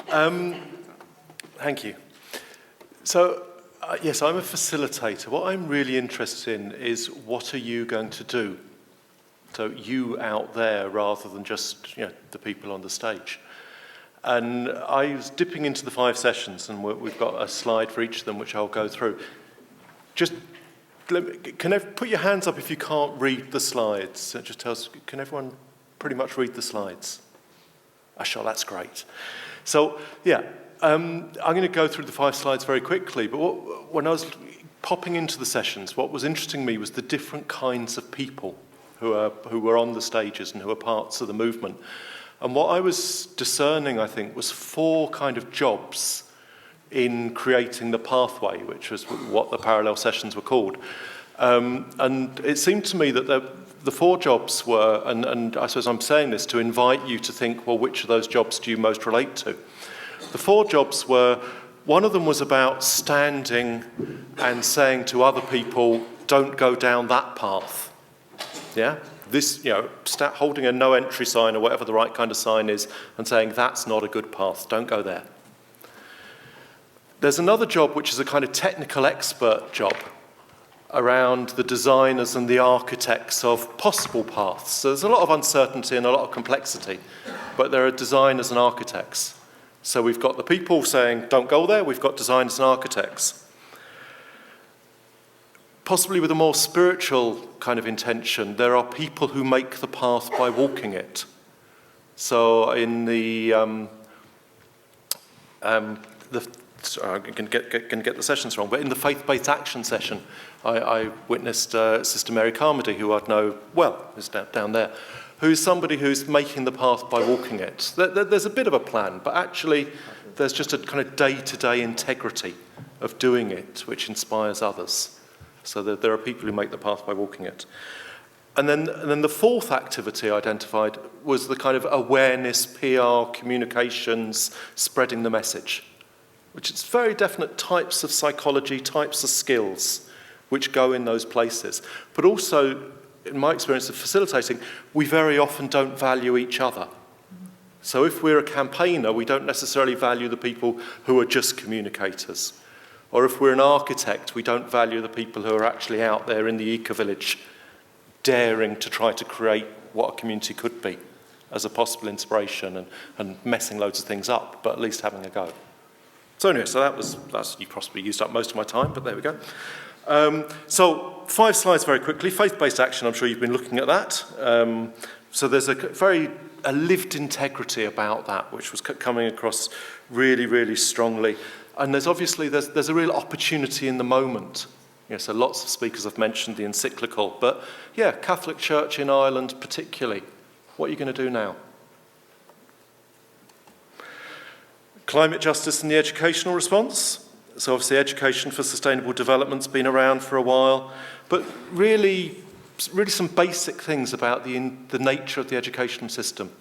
Thank you. So, yes, I'm a facilitator. What I'm really interested in is what are you going to do? So you out there rather than just the people on the stage. And I was dipping into the 5 sessions, and we've got a slide for each of them which I'll go through. Just can everyone put your hands up if you can't read the slides? It just tells. Can everyone pretty much read the slides? Sure, that's great. So yeah, I'm going to go through the 5 slides very quickly. But when I was popping into the sessions, what was interesting me was the different kinds of people who were on the stages and who were parts of the movement. And what I was discerning, I think, was 4 kind of jobs in creating the pathway, which was what the parallel sessions were called. And it seemed to me that the 4 jobs were, and I suppose I'm saying this to invite you to think, well, which of those jobs do you most relate to? The 4 jobs were, one of them was about standing and saying to other people, don't go down that path. Yeah? This, holding a no entry sign or whatever the right kind of sign is and saying, that's not a good path, don't go there. There's another job which is a kind of technical expert job around the designers and the architects of possible paths. So there's a lot of uncertainty and a lot of complexity, but there are designers and architects. So we've got the people saying, don't go there, we've got designers and architects. Possibly with a more spiritual kind of intention, there are people who make the path by walking it. So in sorry, I'm going to get the sessions wrong, but in the FaithBased Action session, I witnessed Sister Mary Carmody, who I'd know well, is down there, who's somebody who's making the path by walking it. There's a bit of a plan, but actually there's just a kind of day-to-day integrity of doing it, which inspires others. So that there are people who make the path by walking it. And then the 4th activity identified was the kind of awareness, PR, communications, spreading the message, which is very definite types of psychology, types of skills which go in those places. But also, in my experience of facilitating, we very often don't value each other. So if we're a campaigner, we don't necessarily value the people who are just communicators. Or if we're an architect, we don't value the people who are actually out there in the eco-village daring to try to create what a community could be as a possible inspiration and messing loads of things up, but at least having a go. So anyway, so that's you possibly used up most of my time, but there we go. So 5 slides very quickly. Faith-based action, I'm sure you've been looking at that. So there's a lived integrity about that, which was coming across really, really strongly. And there's a real opportunity in the moment. So lots of speakers have mentioned the encyclical, but yeah, Catholic Church in Ireland particularly. What are you going to do now? Climate justice and the educational response. So obviously education for sustainable development's been around for a while, but really some basic things about the nature of the education system,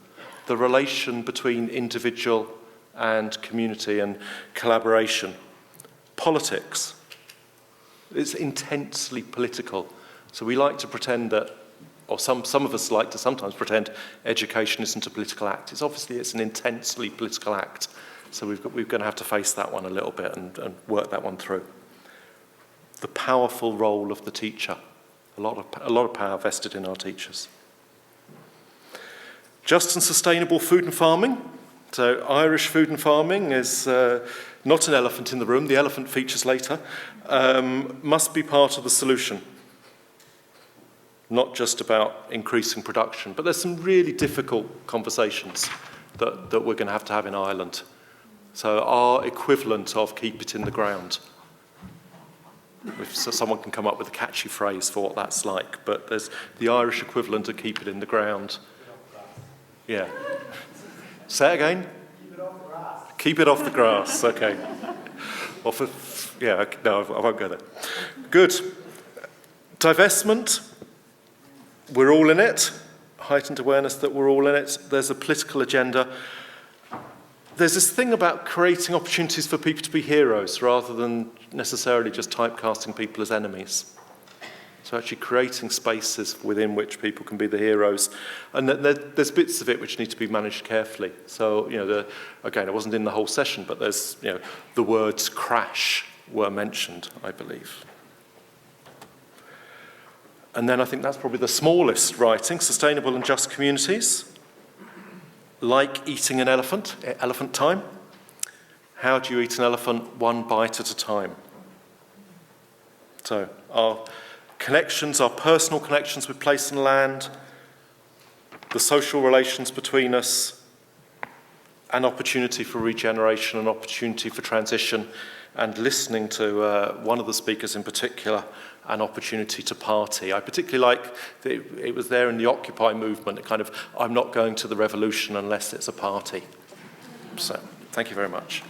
the relation between individual and community and collaboration. Politics. It's intensely political. So we like to pretend that, or some of us like to sometimes pretend education isn't a political act. It's an intensely political act. So we're going to have to face that one a little bit and work that one through. The powerful role of the teacher. A lot of power vested in our teachers. Just and sustainable food and farming. So Irish food and farming is not an elephant in the room. The elephant features later. Must be part of the solution. Not just about increasing production, but there's some really difficult conversations that we're going to have in Ireland. So our equivalent of keep it in the ground. If someone can come up with a catchy phrase for what that's like, but there's the Irish equivalent of keep it in the ground. Yeah. Say it again? Keep it off the grass. Keep it off the grass, okay. No, I won't go there. Good. Divestment. We're all in it. Heightened awareness that we're all in it. There's a political agenda. There's this thing about creating opportunities for people to be heroes rather than necessarily just typecasting people as enemies. So actually creating spaces within which people can be the heroes. And there's bits of it which need to be managed carefully. So, again, it wasn't in the whole session, but there's, the words crash were mentioned, I believe. And then I think that's probably the smallest writing, sustainable and just communities. Like eating an elephant, elephant time. How do you eat an elephant? One bite at a time. So our connections, our personal connections with place and land, the social relations between us, an opportunity for regeneration, an opportunity for transition, and listening to one of the speakers in particular, an opportunity to party. I particularly like that it was there in the Occupy movement, kind of, I'm not going to the revolution unless it's a party. So, thank you very much.